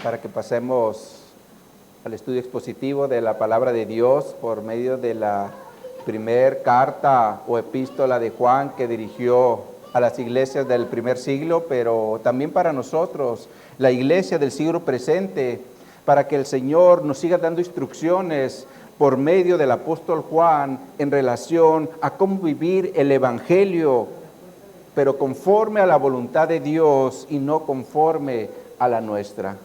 para que pasemos al estudio expositivo de la palabra de Dios por medio de la primer carta o epístola de Juan que dirigió a las iglesias del primer siglo, pero también para nosotros, la iglesia del siglo presente, para que el Señor nos siga dando instrucciones por medio del apóstol Juan en relación a cómo vivir el evangelio, pero conforme a la voluntad de Dios y no conforme a la nuestra.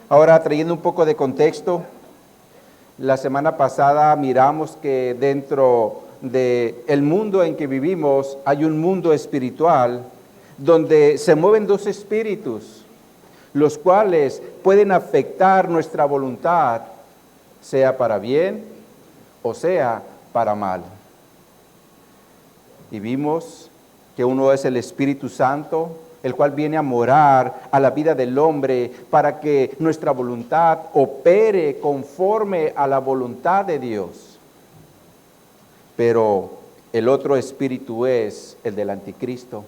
Ahora, trayendo un poco de contexto, la semana pasada miramos que dentro del mundo en que vivimos hay un mundo espiritual donde se mueven dos espíritus, los cuales pueden afectar nuestra voluntad, sea para bien o sea para mal. Y vimos que uno es el Espíritu Santo, el cual viene a morar a la vida del hombre para que nuestra voluntad opere conforme a la voluntad de Dios. Pero el otro espíritu es el del anticristo,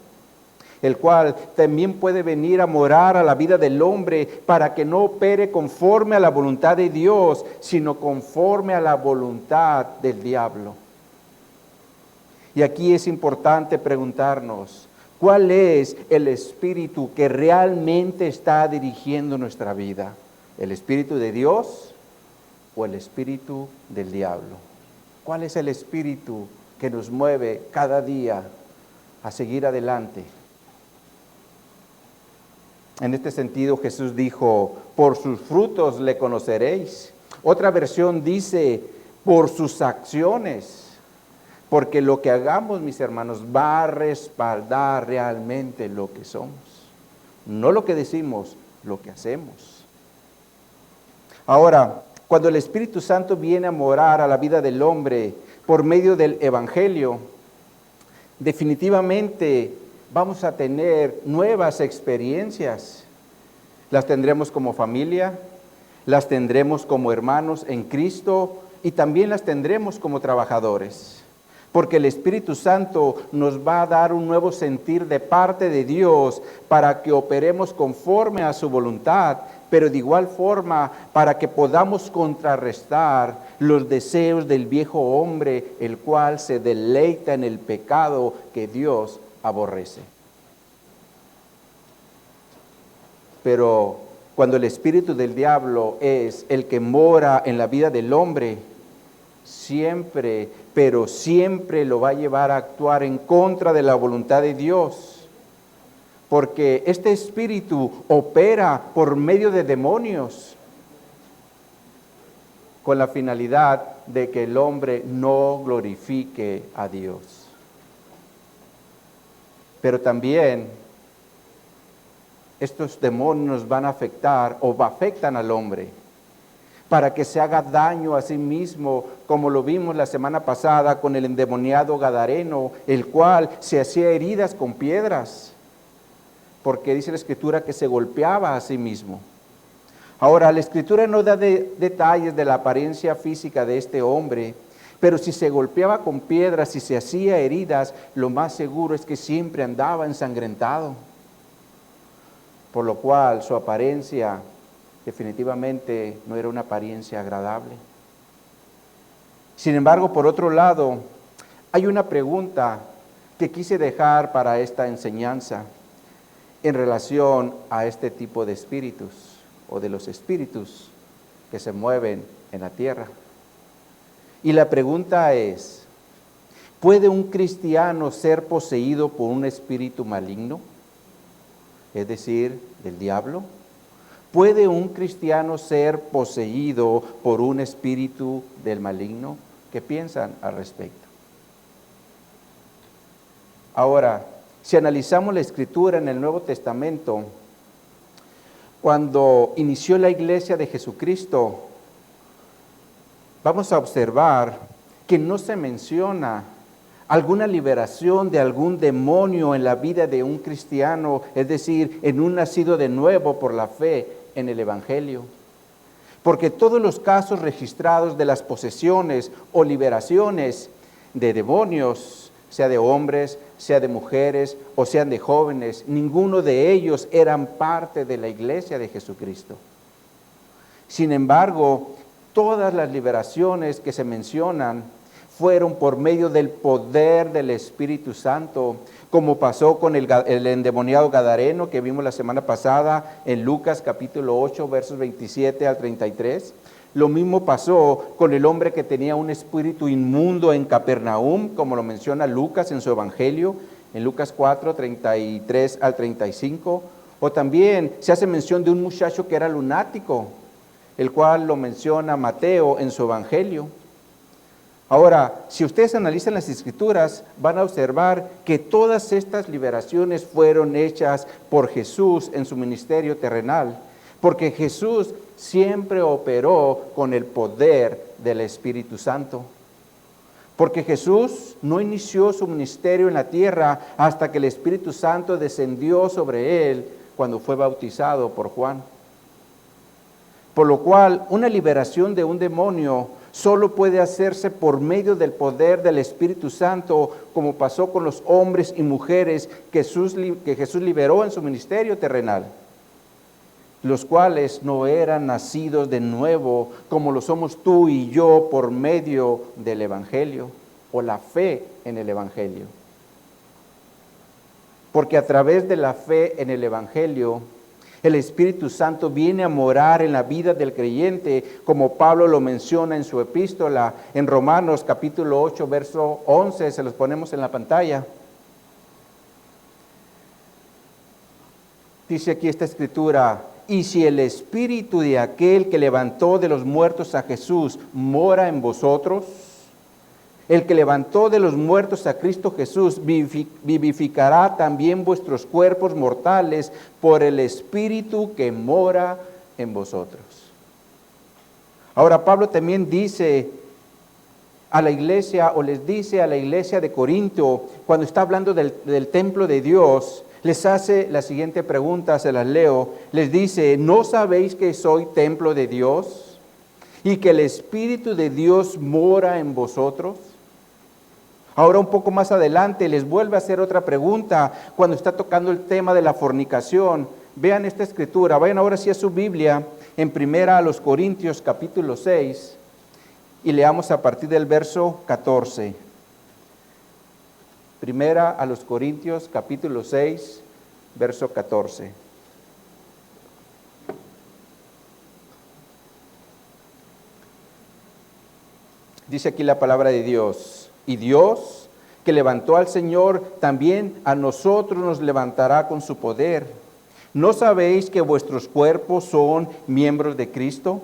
el cual también puede venir a morar a la vida del hombre para que no opere conforme a la voluntad de Dios, sino conforme a la voluntad del diablo. Y aquí es importante preguntarnos, ¿cuál es el espíritu que realmente está dirigiendo nuestra vida? ¿El espíritu de Dios o el espíritu del diablo? ¿Cuál es el espíritu que nos mueve cada día a seguir adelante? En este sentido, Jesús dijo, por sus frutos le conoceréis. Otra versión dice, por sus acciones. Porque lo que hagamos, mis hermanos, va a respaldar realmente lo que somos. No lo que decimos, lo que hacemos. Ahora, cuando el Espíritu Santo viene a morar a la vida del hombre por medio del Evangelio, definitivamente vamos a tener nuevas experiencias. Las tendremos como familia, las tendremos como hermanos en Cristo y también las tendremos como trabajadores. Porque el Espíritu Santo nos va a dar un nuevo sentir de parte de Dios para que operemos conforme a su voluntad, pero de igual forma para que podamos contrarrestar los deseos del viejo hombre, el cual se deleita en el pecado que Dios aborrece. Pero cuando el espíritu del diablo es el que mora en la vida del hombre, siempre, pero siempre lo va a llevar a actuar en contra de la voluntad de Dios. Porque este espíritu opera por medio de demonios con la finalidad de que el hombre no glorifique a Dios. Pero también estos demonios van a afectar o afectan al hombre para que se haga daño a sí mismo, como lo vimos la semana pasada con el endemoniado gadareno, el cual se hacía heridas con piedras, porque dice la Escritura que se golpeaba a sí mismo. Ahora, la Escritura no da detalles de la apariencia física de este hombre, pero si se golpeaba con piedras, si se hacía heridas, lo más seguro es que siempre andaba ensangrentado, por lo cual su apariencia definitivamente no era una apariencia agradable. Sin embargo, por otro lado, hay una pregunta que quise dejar para esta enseñanza en relación a este tipo de espíritus o de los espíritus que se mueven en la tierra. Y la pregunta es, ¿puede un cristiano ser poseído por un espíritu maligno? Es decir, del diablo. ¿Puede un cristiano ser poseído por un espíritu del maligno? ¿Qué piensan al respecto? Ahora, si analizamos la Escritura en el Nuevo Testamento, cuando inició la iglesia de Jesucristo, vamos a observar que no se menciona alguna liberación de algún demonio en la vida de un cristiano, es decir, en un nacido de nuevo por la fe en el Evangelio. Porque todos los casos registrados de las posesiones o liberaciones de demonios sea de hombres, sea de mujeres o sean de jóvenes, ninguno de ellos eran parte de la iglesia de Jesucristo. Sin embargo, todas las liberaciones que se mencionan fueron por medio del poder del Espíritu Santo, como pasó con el endemoniado gadareno que vimos la semana pasada en Lucas capítulo 8, versos 27 al 33. Lo mismo pasó con el hombre que tenía un espíritu inmundo en Capernaum, como lo menciona Lucas en su evangelio, en Lucas 4, 33 al 35. O también se hace mención de un muchacho que era lunático, el cual lo menciona Mateo en su evangelio. Ahora, si ustedes analizan las Escrituras, van a observar que todas estas liberaciones fueron hechas por Jesús en su ministerio terrenal, porque Jesús siempre operó con el poder del Espíritu Santo. Porque Jesús no inició su ministerio en la tierra hasta que el Espíritu Santo descendió sobre él cuando fue bautizado por Juan. Por lo cual, una liberación de un demonio solo puede hacerse por medio del poder del Espíritu Santo, como pasó con los hombres y mujeres que Jesús liberó en su ministerio terrenal, los cuales no eran nacidos de nuevo, como lo somos tú y yo por medio del Evangelio o la fe en el Evangelio. Porque a través de la fe en el Evangelio, el Espíritu Santo viene a morar en la vida del creyente, como Pablo lo menciona en su epístola, en Romanos capítulo 8, verso 11, se los ponemos en la pantalla. Dice aquí esta escritura: y si el Espíritu de aquel que levantó de los muertos a Jesús mora en vosotros, el que levantó de los muertos a Cristo Jesús vivificará también vuestros cuerpos mortales por el Espíritu que mora en vosotros. Ahora Pablo también dice a la iglesia, o les dice a la iglesia de Corinto, cuando está hablando del templo de Dios, les hace la siguiente pregunta, se las leo. Les dice: ¿no sabéis que soy templo de Dios y que el Espíritu de Dios mora en vosotros? Ahora un poco más adelante les vuelve a hacer otra pregunta cuando está tocando el tema de la fornicación. Vean esta escritura, vayan ahora sí a su Biblia, en Primera a los Corintios capítulo 6, y leamos a partir del verso 14. Primera a los Corintios capítulo 6, verso 14. Dice aquí la palabra de Dios: y Dios, que levantó al Señor, también a nosotros nos levantará con su poder. ¿No sabéis que vuestros cuerpos son miembros de Cristo?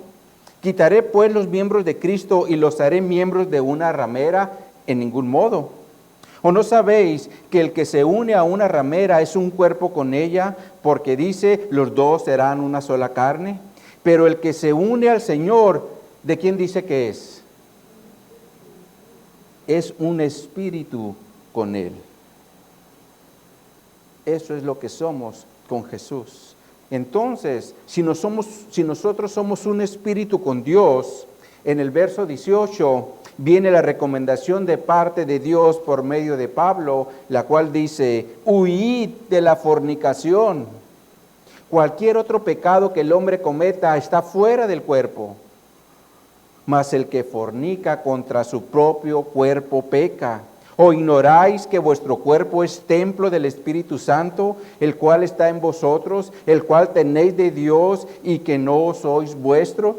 ¿Quitaré pues los miembros de Cristo y los haré miembros de una ramera? En ningún modo. ¿O no sabéis que el que se une a una ramera es un cuerpo con ella? Porque dice: los dos serán una sola carne. Pero el que se une al Señor, ¿de quién dice que es? Es un espíritu con Él. Eso es lo que somos con Jesús. Entonces, si nosotros somos un espíritu con Dios, en el verso 18 viene la recomendación de parte de Dios por medio de Pablo, la cual dice: huid de la fornicación. Cualquier otro pecado que el hombre cometa está fuera del cuerpo, mas el que fornica contra su propio cuerpo peca. ¿O ignoráis que vuestro cuerpo es templo del Espíritu Santo, el cual está en vosotros, el cual tenéis de Dios y que no sois vuestro?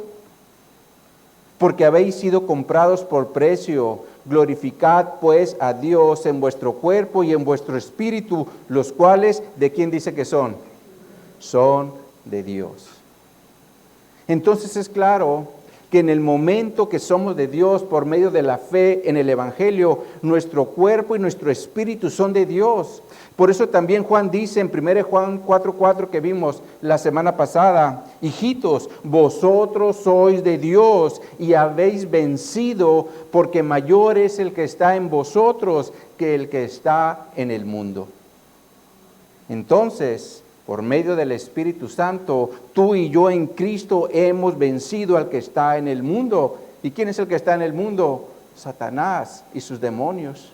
Porque habéis sido comprados por precio. Glorificad pues a Dios en vuestro cuerpo y en vuestro espíritu, los cuales, ¿de quién dice que son? Son de Dios. Entonces es claro que en el momento que somos de Dios por medio de la fe en el Evangelio, nuestro cuerpo y nuestro espíritu son de Dios. Por eso también Juan dice en 1 Juan 4:4 que vimos la semana pasada: hijitos, vosotros sois de Dios y habéis vencido, porque mayor es el que está en vosotros que el que está en el mundo. Entonces, por medio del Espíritu Santo, tú y yo en Cristo hemos vencido al que está en el mundo. ¿Y quién es el que está en el mundo? Satanás y sus demonios.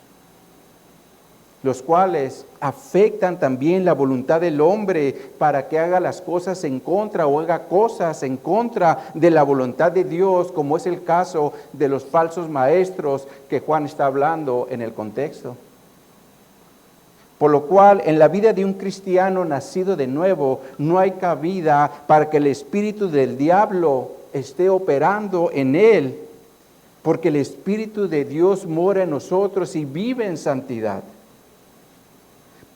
los cuales afectan también la voluntad del hombre para que haga las cosas en contra o haga cosas en contra de la voluntad de Dios, como es el caso de los falsos maestros que Juan está hablando en el contexto. Por lo cual, en la vida de un cristiano nacido de nuevo, no hay cabida para que el espíritu del diablo esté operando en él, porque el Espíritu de Dios mora en nosotros y vive en santidad.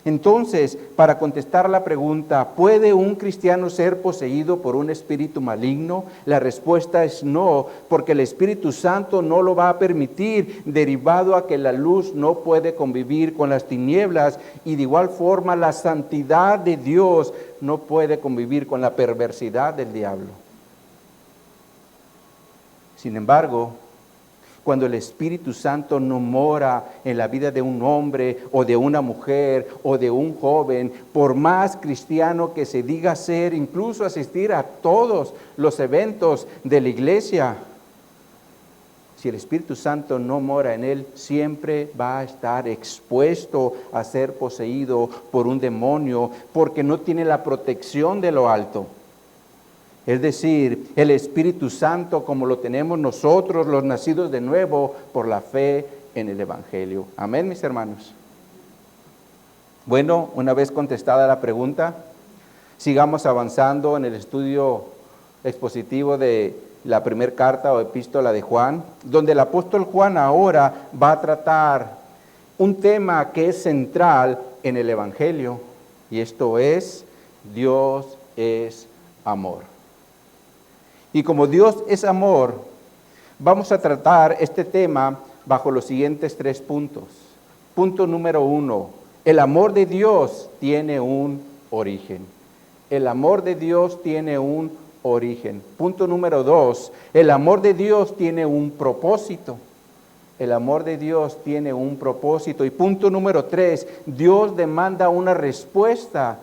Entonces, para contestar la pregunta, ¿puede un cristiano ser poseído por un espíritu maligno? La respuesta es no, porque el Espíritu Santo no lo va a permitir, derivado a que la luz no puede convivir con las tinieblas, y de igual forma la santidad de Dios no puede convivir con la perversidad del diablo. Sin embargo, cuando el Espíritu Santo no mora en la vida de un hombre o de una mujer o de un joven, por más cristiano que se diga ser, incluso asistir a todos los eventos de la iglesia, si el Espíritu Santo no mora en él, siempre va a estar expuesto a ser poseído por un demonio, porque no tiene la protección de lo alto. Es decir, el Espíritu Santo como lo tenemos nosotros, los nacidos de nuevo, por la fe en el Evangelio. Amén, mis hermanos. Bueno, una vez contestada la pregunta, sigamos avanzando en el estudio expositivo de la primera carta o epístola de Juan, donde el apóstol Juan ahora va a tratar un tema que es central en el Evangelio, y esto es: Dios es amor. Y como Dios es amor, vamos a tratar este tema bajo los siguientes 3 puntos. Punto número 1, el amor de Dios tiene un origen. El amor de Dios tiene un origen. Punto número 2, el amor de Dios tiene un propósito. El amor de Dios tiene un propósito. Y punto número 3, Dios demanda una respuesta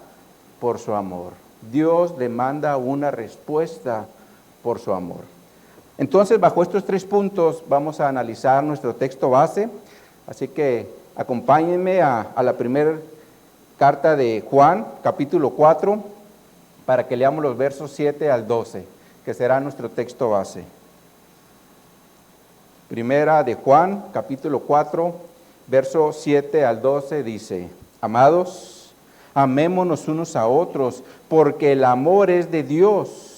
por su amor. Dios demanda una respuesta por su amor. Entonces, bajo estos 3 puntos vamos a analizar nuestro texto base. Así que acompáñenme a la primera carta de Juan, capítulo 4, para que leamos los versos 7 al 12, que será nuestro texto base. Primera de Juan, capítulo 4, versos 7 al 12 dice: Amados, amémonos unos a otros, porque el amor es de Dios.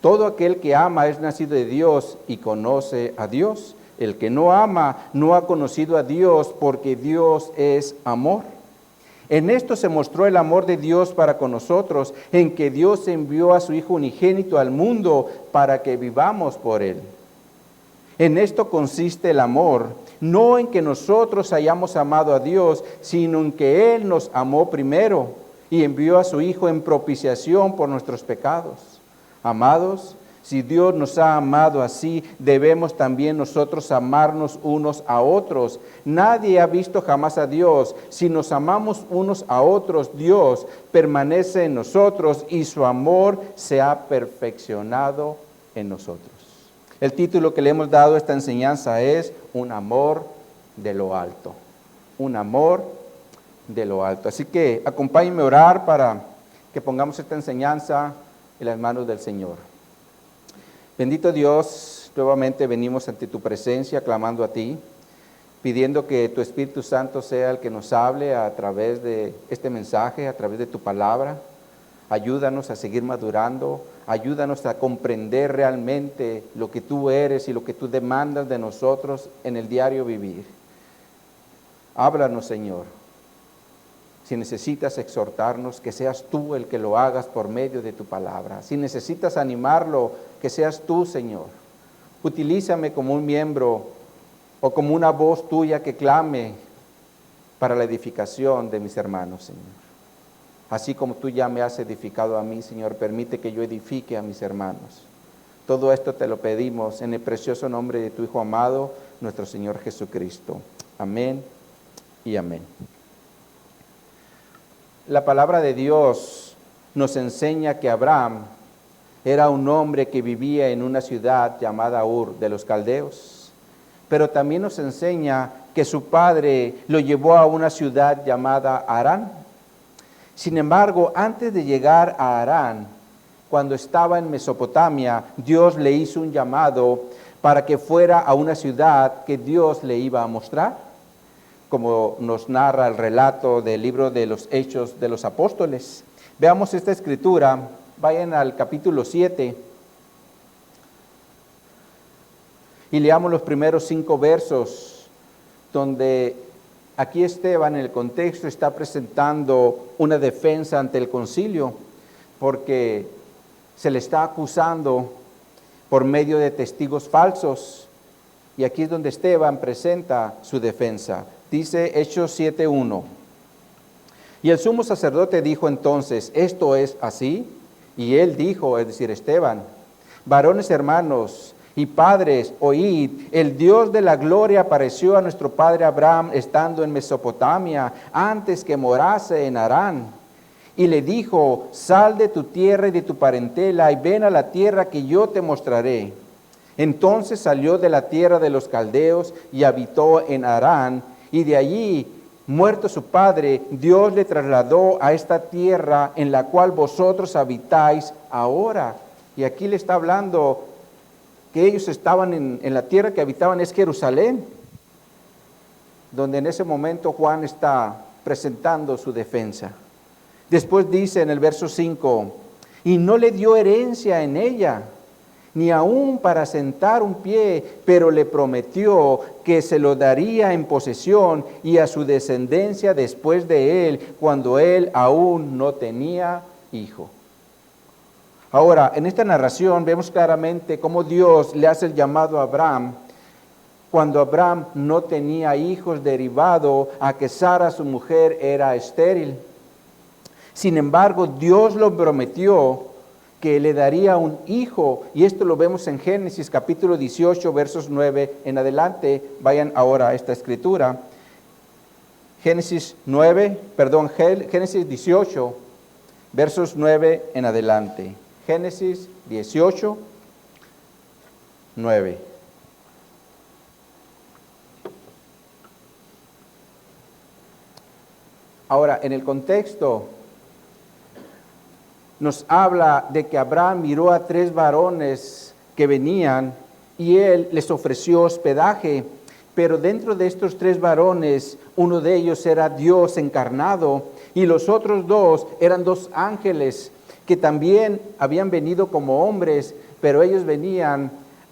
Todo aquel que ama es nacido de Dios y conoce a Dios. El que no ama no ha conocido a Dios, porque Dios es amor. En esto se mostró el amor de Dios para con nosotros, en que Dios envió a su Hijo unigénito al mundo para que vivamos por Él. En esto consiste el amor, no en que nosotros hayamos amado a Dios, sino en que Él nos amó primero y envió a su Hijo en propiciación por nuestros pecados. Amados, si Dios nos ha amado así, debemos también nosotros amarnos unos a otros. Nadie ha visto jamás a Dios. Si nos amamos unos a otros, Dios permanece en nosotros y su amor se ha perfeccionado en nosotros. El título que le hemos dado a esta enseñanza es Un amor de lo alto. Un amor de lo alto. Así que acompáñenme a orar para que pongamos esta enseñanza en las manos del Señor. Bendito Dios, nuevamente venimos ante tu presencia clamando a ti, pidiendo que tu Espíritu Santo sea el que nos hable a través de este mensaje, a través de tu palabra. Ayúdanos a seguir madurando, ayúdanos a comprender realmente lo que tú eres y lo que tú demandas de nosotros en el diario vivir. Háblanos, Señor. Si necesitas exhortarnos, que seas tú el que lo hagas por medio de tu palabra. Si necesitas animarlo, que seas tú, Señor. Utilízame como un miembro o como una voz tuya que clame para la edificación de mis hermanos, Señor. Así como tú ya me has edificado a mí, Señor, permite que yo edifique a mis hermanos. Todo esto te lo pedimos en el precioso nombre de tu Hijo amado, nuestro Señor Jesucristo. Amén y amén. La palabra de Dios nos enseña que Abraham era un hombre que vivía en una ciudad llamada Ur de los Caldeos. pero también nos enseña que su padre lo llevó a una ciudad llamada Harán. Sin embargo, antes de llegar a Harán, cuando estaba en Mesopotamia, Dios le hizo un llamado para que fuera a una ciudad que Dios le iba a mostrar, como nos narra el relato del libro de los Hechos de los Apóstoles. Veamos esta escritura, vayan al capítulo 7 y leamos los primeros 5 versos, donde aquí Esteban en el contexto está presentando una defensa ante el concilio, porque se le está acusando por medio de testigos falsos. Y aquí es donde Esteban presenta su defensa. Dice Hechos 7:1. Y el sumo sacerdote dijo entonces, ¿esto es así? Y él dijo, es decir, Esteban, varones hermanos y padres, oíd, el Dios de la gloria apareció a nuestro padre Abraham estando en Mesopotamia, antes que morase en Harán. Y le dijo, sal de tu tierra y de tu parentela y ven a la tierra que yo te mostraré. Entonces salió de la tierra de los caldeos y habitó en Harán, y de allí, muerto su padre, Dios le trasladó a esta tierra en la cual vosotros habitáis ahora. Y aquí le está hablando que ellos estaban en la tierra que habitaban, es Jerusalén, donde en ese momento Juan está presentando su defensa. Después dice en el verso 5, y no le dio herencia en ella, ni aún para sentar un pie, pero le prometió que se lo daría en posesión y a su descendencia después de él, cuando él aún no tenía hijo. Ahora, en esta narración vemos claramente cómo Dios le hace el llamado a Abraham, cuando Abraham no tenía hijos, derivado a que Sara, su mujer, era estéril. Sin embargo, Dios lo prometió que le daría un hijo, y esto lo vemos en Génesis capítulo 18, versos 9 en adelante. Vayan ahora a esta escritura. Génesis 18, versos 9 en adelante. Génesis 18, 9. Ahora, en el contexto, nos habla de que Abraham miró a 3 varones que venían y él les ofreció hospedaje, pero dentro de estos 3 varones, uno de ellos era Dios encarnado y los otros 2 eran 2 ángeles que también habían venido como hombres, pero ellos venían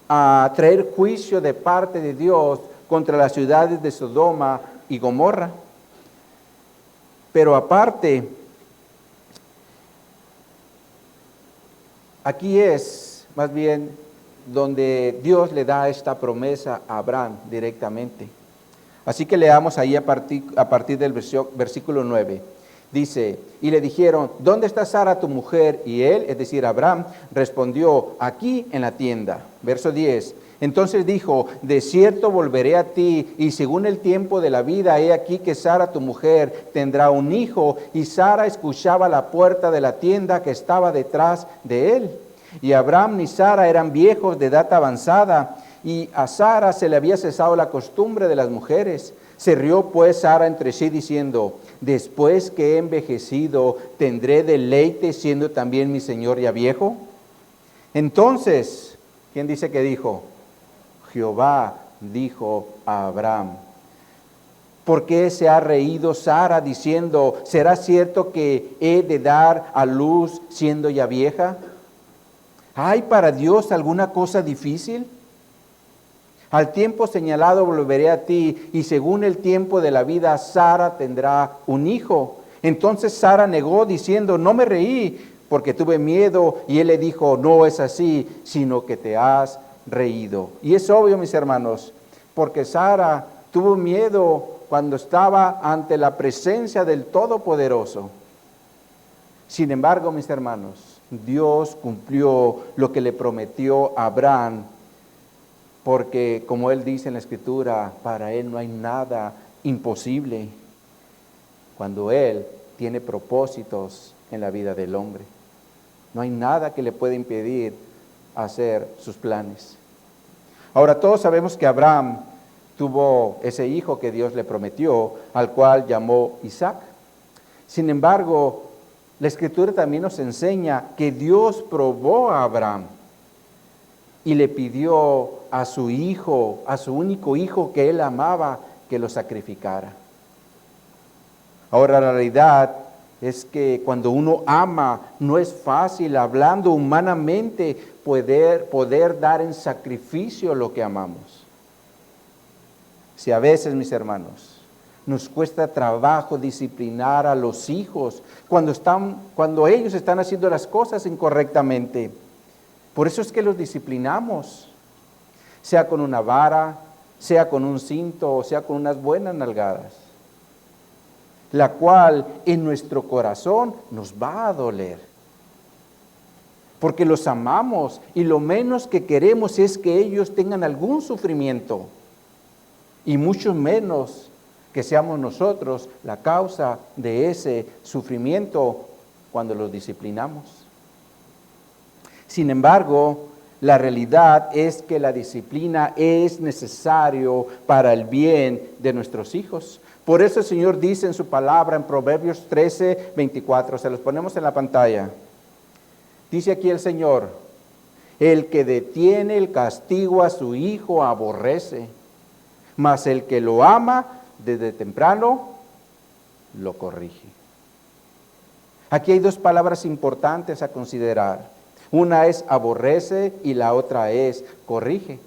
a traer juicio de parte de Dios contra las ciudades de Sodoma y Gomorra. Pero aparte, aquí es más bien donde Dios le da esta promesa a Abraham directamente. Así que leamos ahí a partir del versículo 9. Dice, y le dijeron, ¿dónde está Sara tu mujer? Y él, es decir, Abraham, respondió, aquí en la tienda. Verso 10. Entonces dijo, de cierto volveré a ti, y según el tiempo de la vida, he aquí que Sara tu mujer tendrá un hijo. Y Sara escuchaba la puerta de la tienda que estaba detrás de él. Y Abraham y Sara eran viejos de edad avanzada, y a Sara se le había cesado la costumbre de las mujeres. Se rió pues Sara entre sí diciendo, después que he envejecido, ¿tendré deleite siendo también mi señor ya viejo? Entonces, ¿quién dice que dijo? Jehová dijo a Abraham, ¿por qué se ha reído Sara diciendo, ¿será cierto que he de dar a luz siendo ya vieja? ¿Hay para Dios alguna cosa difícil? Al tiempo señalado volveré a ti, y según el tiempo de la vida, Sara tendrá un hijo. Entonces Sara negó diciendo, no me reí, porque tuve miedo. Y él le dijo, no es así, sino que te has reído. Y es obvio, mis hermanos, porque Sara tuvo miedo cuando estaba ante la presencia del Todopoderoso. Sin embargo, mis hermanos, Dios cumplió lo que le prometió a Abraham, porque como él dice en la Escritura, para él no hay nada imposible cuando él tiene propósitos en la vida del hombre. No hay nada que le pueda impedir hacer sus planes. Ahora, todos sabemos que Abraham tuvo ese hijo que Dios le prometió, al cual llamó Isaac. Sin embargo, la Escritura también nos enseña que Dios probó a Abraham y le pidió a su hijo, a su único hijo que él amaba, que lo sacrificara. Ahora, la realidad es que cuando uno ama, no es fácil, hablando humanamente, poder dar en sacrificio lo que amamos. Si a veces, mis hermanos, nos cuesta trabajo disciplinar a los hijos cuando ellos están haciendo las cosas incorrectamente. Por eso es que los disciplinamos, sea con una vara, sea con un cinto, o sea con unas buenas nalgadas, la cual en nuestro corazón nos va a doler. Porque los amamos y lo menos que queremos es que ellos tengan algún sufrimiento, y mucho menos que seamos nosotros la causa de ese sufrimiento cuando los disciplinamos. Sin embargo, la realidad es que la disciplina es necesario para el bien de nuestros hijos. Por eso el Señor dice en su palabra en Proverbios 13, 24, se los ponemos en la pantalla. Dice aquí el Señor: el que detiene el castigo a su hijo aborrece, mas el que lo ama desde temprano lo corrige. Aquí hay dos palabras importantes a considerar. Una es aborrece y la otra es corrige.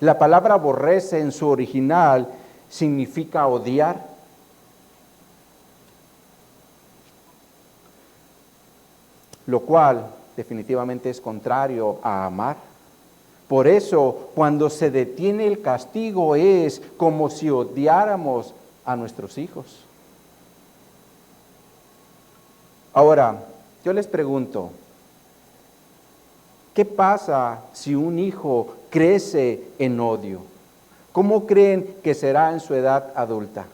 La palabra aborrece en su original significa odiar. Lo cual definitivamente es contrario a amar. Por eso, cuando se detiene el castigo es como si odiáramos a nuestros hijos. Ahora, yo les pregunto, ¿qué pasa si un hijo crece en odio? ¿Cómo creen que será en su edad adulta?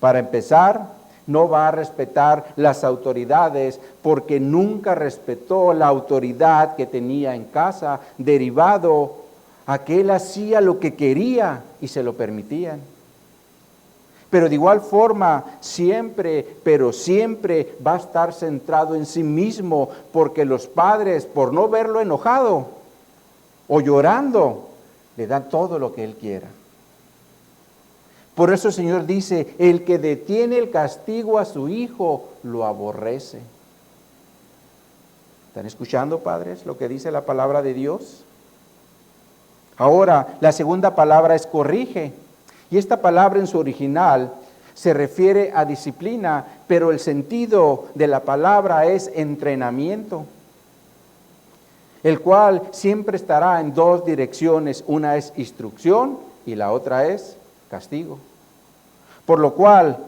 Para empezar, no va a respetar las autoridades porque nunca respetó la autoridad que tenía en casa, derivado a que él hacía lo que quería y se lo permitían. Pero de igual forma, siempre va a estar centrado en sí mismo, porque los padres, por no verlo enojado o llorando, le dan todo lo que él quiera. Por eso el Señor dice: el que detiene el castigo a su hijo, lo aborrece. ¿Están escuchando, padres, lo que dice la palabra de Dios? Ahora, la segunda palabra es corrige. Y esta palabra en su original se refiere a disciplina, pero el sentido de la palabra es entrenamiento, el cual siempre estará en dos direcciones. Una es instrucción y la otra es castigo. Por lo cual,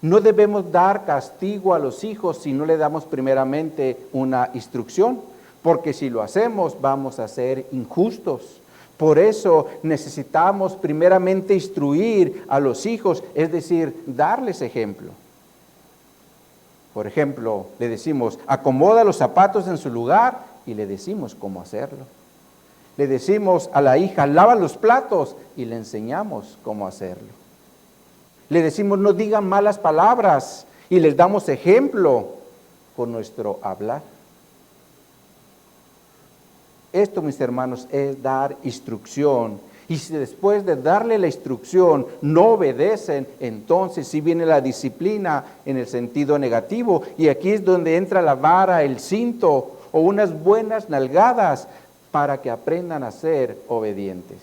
no debemos dar castigo a los hijos si no le damos primeramente una instrucción, porque si lo hacemos vamos a ser injustos. Por eso necesitamos primeramente instruir a los hijos, es decir, darles ejemplo. Por ejemplo, le decimos: acomoda los zapatos en su lugar, y le decimos cómo hacerlo. Le decimos a la hija: lava los platos, y le enseñamos cómo hacerlo. Le decimos: no digan malas palabras, y les damos ejemplo con nuestro hablar. Esto, mis hermanos, es dar instrucción. Y si después de darle la instrucción no obedecen, entonces sí viene la disciplina en el sentido negativo. Y aquí es donde entra la vara, el cinto o unas buenas nalgadas para que aprendan a ser obedientes.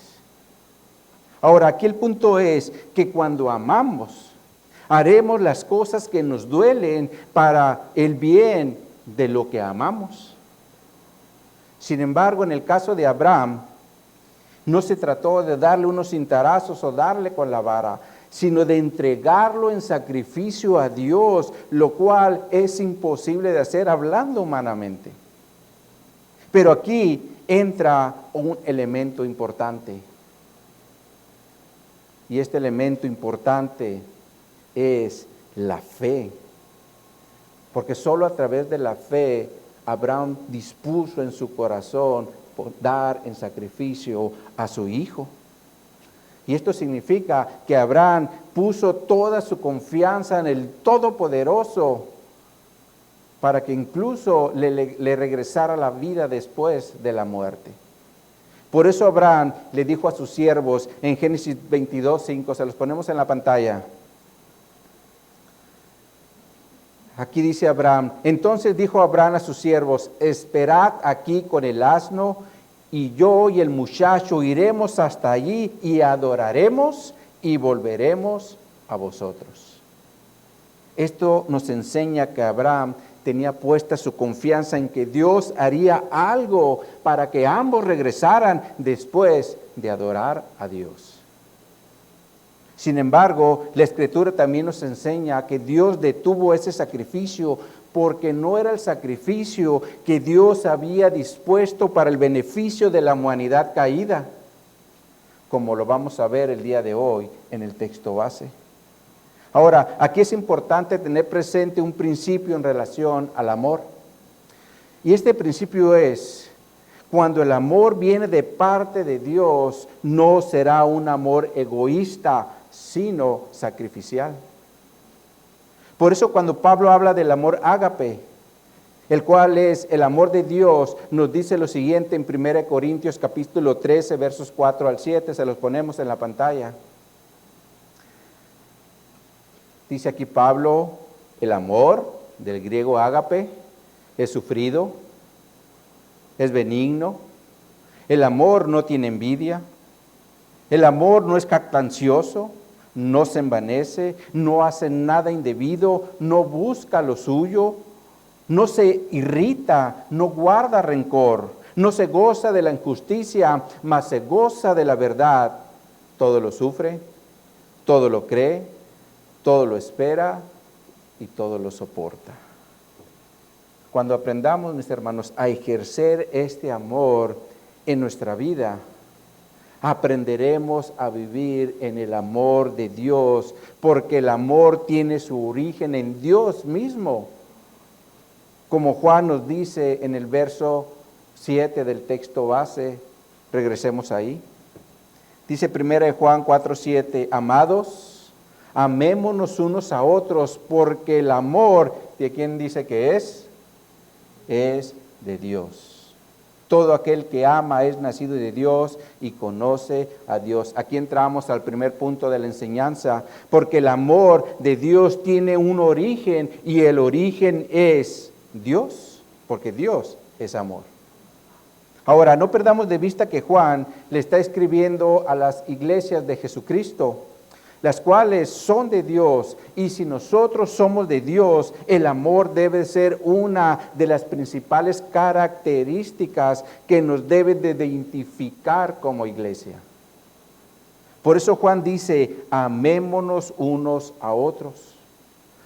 Ahora, aquí el punto es que cuando amamos, haremos las cosas que nos duelen para el bien de lo que amamos. Sin embargo, en el caso de Abraham, no se trató de darle unos cintarazos o darle con la vara, sino de entregarlo en sacrificio a Dios, lo cual es imposible de hacer hablando humanamente. Pero aquí entra un elemento importante. Y este elemento importante es la fe. Porque solo a través de la fe Abraham dispuso en su corazón dar en sacrificio a su hijo. Y esto significa que Abraham puso toda su confianza en el Todopoderoso para que incluso le regresara la vida después de la muerte. Por eso Abraham le dijo a sus siervos en Génesis 22:5, se los ponemos en la pantalla. Aquí dice Abraham, entonces dijo Abraham a sus siervos, esperad aquí con el asno, y yo y el muchacho iremos hasta allí y adoraremos y volveremos a vosotros. Esto nos enseña que Abraham tenía puesta su confianza en que Dios haría algo para que ambos regresaran después de adorar a Dios. Sin embargo, la Escritura también nos enseña que Dios detuvo ese sacrificio porque no era el sacrificio que Dios había dispuesto para el beneficio de la humanidad caída, como lo vamos a ver el día de hoy en el texto base. Ahora, aquí es importante tener presente un principio en relación al amor. Y este principio es, cuando el amor viene de parte de Dios, no será un amor egoísta, sino sacrificial. Por eso cuando Pablo habla del amor ágape, el cual es el amor de Dios, nos dice lo siguiente en 1 Corintios capítulo 13, versos 4 al 7, se los ponemos en la pantalla. Dice aquí Pablo, el amor, del griego ágape, es sufrido, es benigno, el amor no tiene envidia, el amor no es jactancioso, no se envanece, no hace nada indebido, no busca lo suyo, no se irrita, no guarda rencor, no se goza de la injusticia, mas se goza de la verdad. Todo lo sufre, todo lo cree, todo lo espera y todo lo soporta. Cuando aprendamos, mis hermanos, a ejercer este amor en nuestra vida, aprenderemos a vivir en el amor de Dios, porque el amor tiene su origen en Dios mismo. Como Juan nos dice en el verso 7 del texto base, regresemos ahí. Dice 1 Juan 4:7, amados, amémonos unos a otros, porque el amor, ¿de quién dice que es? Es de Dios. Todo aquel que ama es nacido de Dios y conoce a Dios. Aquí entramos al primer punto de la enseñanza, porque el amor de Dios tiene un origen y el origen es Dios, porque Dios es amor. Ahora, no perdamos de vista que Juan le está escribiendo a las iglesias de Jesucristo, las cuales son de Dios, y si nosotros somos de Dios, el amor debe ser una de las principales características que nos debe de identificar como iglesia. Por eso Juan dice, amémonos unos a otros.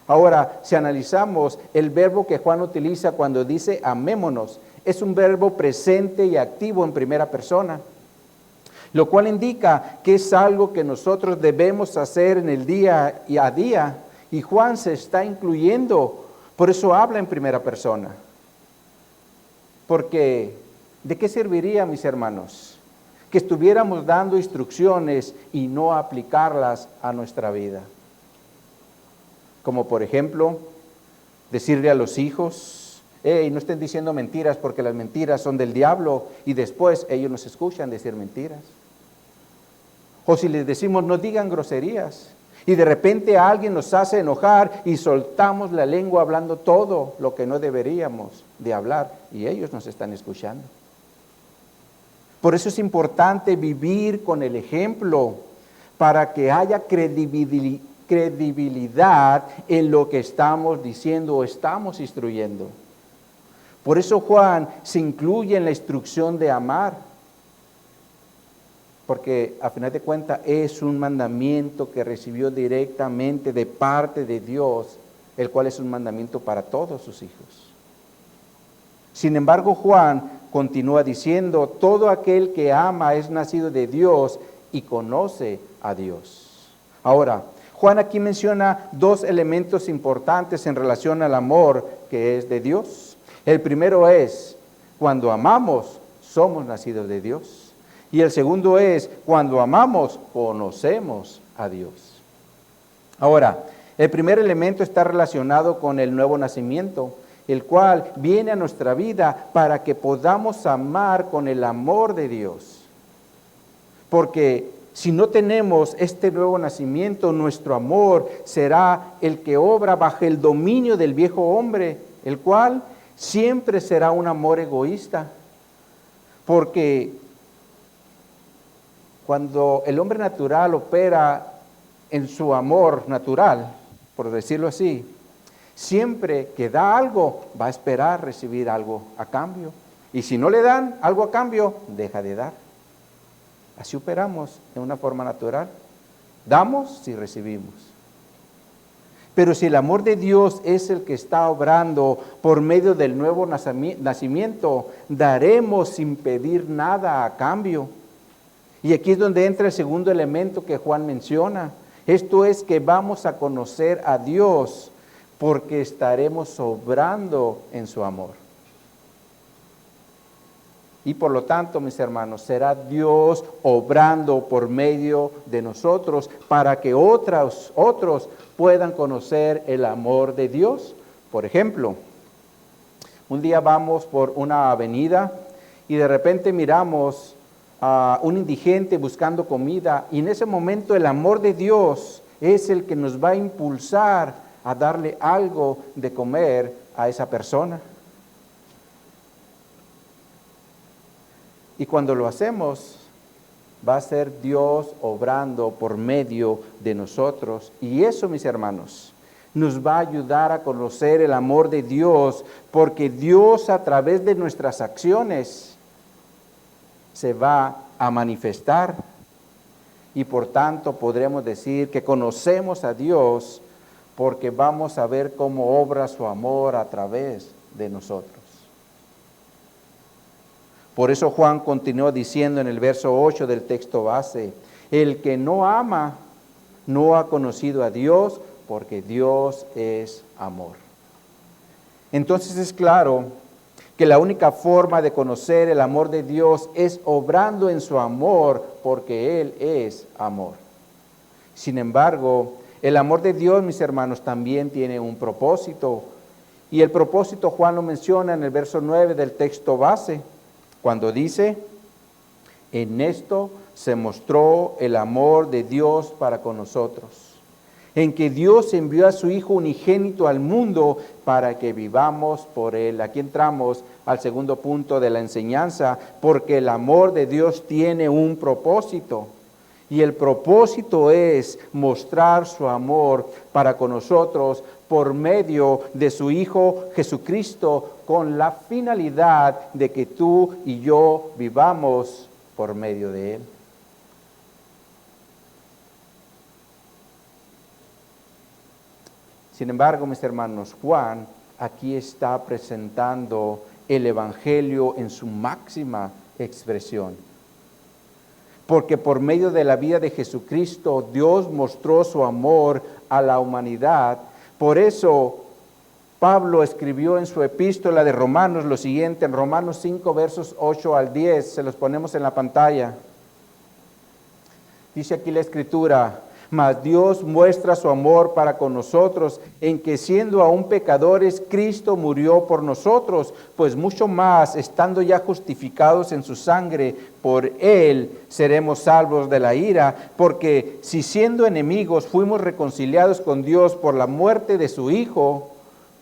Ahora, si analizamos el verbo que Juan utiliza cuando dice amémonos, es un verbo presente y activo en primera persona, lo cual indica que es algo que nosotros debemos hacer en el día a día, y Juan se está incluyendo, por eso habla en primera persona. Porque, ¿de qué serviría, mis hermanos, que estuviéramos dando instrucciones y no aplicarlas a nuestra vida? Como por ejemplo, decirle a los hijos, hey, no estén diciendo mentiras porque las mentiras son del diablo, y después ellos nos escuchan decir mentiras. O si les decimos no digan groserías, y de repente alguien nos hace enojar y soltamos la lengua hablando todo lo que no deberíamos de hablar, y ellos nos están escuchando. Por eso es importante vivir con el ejemplo, para que haya credibilidad en lo que estamos diciendo o estamos instruyendo. Por eso Juan se incluye en la instrucción de amar, porque a final de cuentas es un mandamiento que recibió directamente de parte de Dios, el cual es un mandamiento para todos sus hijos. Sin embargo, Juan continúa diciendo, todo aquel que ama es nacido de Dios y conoce a Dios. Ahora, Juan aquí menciona dos elementos importantes en relación al amor que es de Dios. El primero es, cuando amamos, somos nacidos de Dios. Y el segundo es, cuando amamos, conocemos a Dios. Ahora, el primer elemento está relacionado con el nuevo nacimiento, el cual viene a nuestra vida para que podamos amar con el amor de Dios. Porque si no tenemos este nuevo nacimiento, nuestro amor será el que obra bajo el dominio del viejo hombre, el cual siempre será un amor egoísta. Porque cuando el hombre natural opera en su amor natural, por decirlo así, siempre que da algo, va a esperar recibir algo a cambio. Y si no le dan algo a cambio, deja de dar. Así operamos de una forma natural. Damos si recibimos. Pero si el amor de Dios es el que está obrando por medio del nuevo nacimiento, daremos sin pedir nada a cambio. Y aquí es donde entra el segundo elemento que Juan menciona. Esto es que vamos a conocer a Dios porque estaremos obrando en su amor. Y por lo tanto, mis hermanos, será Dios obrando por medio de nosotros para que otros puedan conocer el amor de Dios. Por ejemplo, un día vamos por una avenida y de repente miramos a un indigente buscando comida y en ese momento el amor de Dios es el que nos va a impulsar a darle algo de comer a esa persona. Y cuando lo hacemos, va a ser Dios obrando por medio de nosotros. Y eso, mis hermanos, nos va a ayudar a conocer el amor de Dios, porque Dios a través de nuestras acciones se va a manifestar. Y por tanto podremos decir que conocemos a Dios porque vamos a ver cómo obra su amor a través de nosotros. Por eso Juan continuó diciendo en el verso 8 del texto base, el que no ama no ha conocido a Dios porque Dios es amor. Entonces es claro que la única forma de conocer el amor de Dios es obrando en su amor porque Él es amor. Sin embargo, el amor de Dios, mis hermanos, también tiene un propósito. Y el propósito Juan lo menciona en el verso 9 del texto base, cuando dice, en esto se mostró el amor de Dios para con nosotros, en que Dios envió a su Hijo unigénito al mundo para que vivamos por Él. Aquí entramos al segundo punto de la enseñanza, porque el amor de Dios tiene un propósito. Y el propósito es mostrar su amor para con nosotros por medio de su Hijo Jesucristo, con la finalidad de que tú y yo vivamos por medio de Él. Sin embargo, mis hermanos, Juan aquí está presentando el Evangelio en su máxima expresión. Porque por medio de la vida de Jesucristo, Dios mostró su amor a la humanidad. Por eso, Pablo escribió en su epístola de Romanos lo siguiente, en Romanos 5, versos 8 al 10, se los ponemos en la pantalla. Dice aquí la Escritura, mas Dios muestra su amor para con nosotros, en que siendo aún pecadores, Cristo murió por nosotros, pues mucho más, estando ya justificados en su sangre, por Él seremos salvos de la ira, porque si siendo enemigos fuimos reconciliados con Dios por la muerte de su Hijo,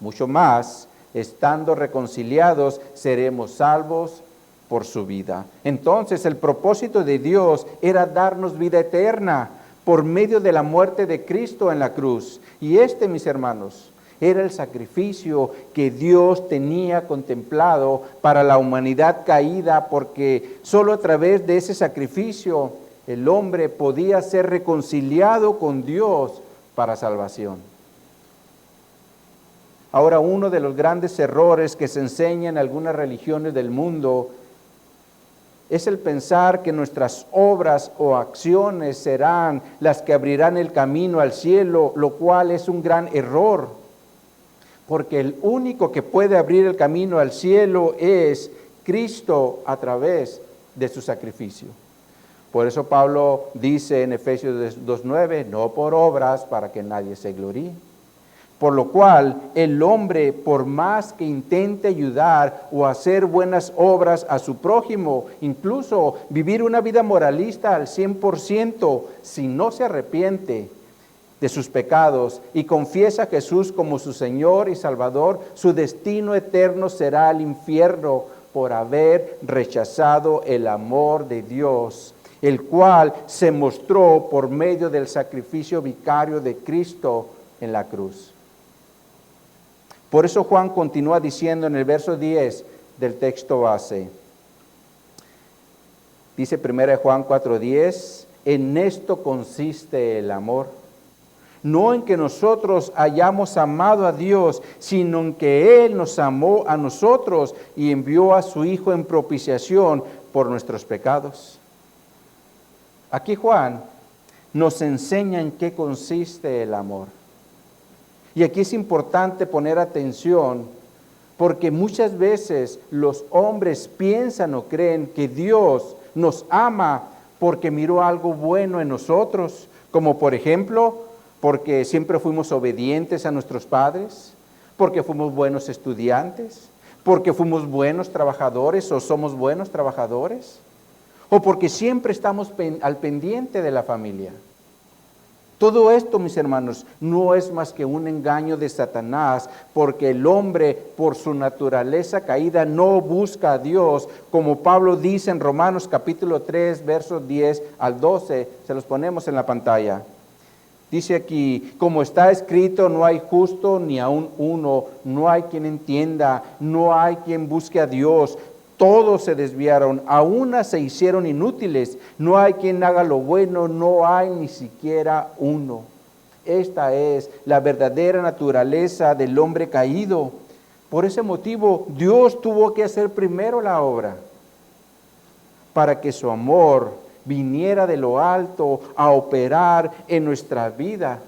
mucho más, estando reconciliados, seremos salvos por su vida. Entonces, el propósito de Dios era darnos vida eterna, por medio de la muerte de Cristo en la cruz. Y mis hermanos, era el sacrificio que Dios tenía contemplado para la humanidad caída, porque solo a través de ese sacrificio el hombre podía ser reconciliado con Dios para salvación. Ahora, uno de los grandes errores que se enseña en algunas religiones del mundo es el pensar que nuestras obras o acciones serán las que abrirán el camino al cielo, lo cual es un gran error, porque el único que puede abrir el camino al cielo es Cristo a través de su sacrificio. Por eso Pablo dice en Efesios 2:9, no por obras para que nadie se gloríe. Por lo cual el hombre, por más que intente ayudar o hacer buenas obras a su prójimo, incluso vivir una vida moralista al 100%, si no se arrepiente de sus pecados y confiesa a Jesús como su Señor y Salvador, su destino eterno será el infierno por haber rechazado el amor de Dios, el cual se mostró por medio del sacrificio vicario de Cristo en la cruz. Por eso Juan continúa diciendo en el verso 10 del texto base. Dice 1 Juan 4:10, en esto consiste el amor. No en que nosotros hayamos amado a Dios, sino en que Él nos amó a nosotros y envió a su Hijo en propiciación por nuestros pecados. Aquí Juan nos enseña en qué consiste el amor. Y aquí es importante poner atención porque muchas veces los hombres piensan o creen que Dios nos ama porque miró algo bueno en nosotros, como por ejemplo, porque siempre fuimos obedientes a nuestros padres, porque fuimos buenos estudiantes, porque fuimos buenos trabajadores o somos buenos trabajadores, o porque siempre estamos al pendiente de la familia. Todo esto, mis hermanos, no es más que un engaño de Satanás, porque el hombre, por su naturaleza caída, no busca a Dios, como Pablo dice en Romanos capítulo 3, versos 10 al 12, se los ponemos en la pantalla. Dice aquí, como está escrito, no hay justo ni aun uno, no hay quien entienda, no hay quien busque a Dios. Todos se desviaron, a una se hicieron inútiles, no hay quien haga lo bueno, no hay ni siquiera uno. Esta es la verdadera naturaleza del hombre caído. Por ese motivo, Dios tuvo que hacer primero la obra, para que su amor viniera de lo alto a operar en nuestra vida.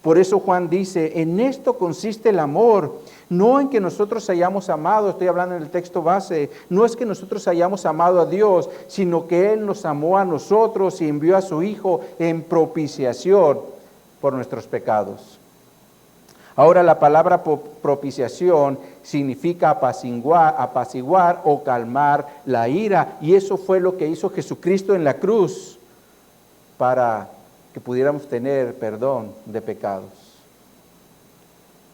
Por eso Juan dice, en esto consiste el amor, no en que nosotros hayamos amado, estoy hablando en el texto base, no es que nosotros hayamos amado a Dios, sino que Él nos amó a nosotros y envió a su Hijo en propiciación por nuestros pecados. Ahora la palabra propiciación significa apaciguar o calmar la ira, y eso fue lo que hizo Jesucristo en la cruz para que pudiéramos tener perdón de pecados.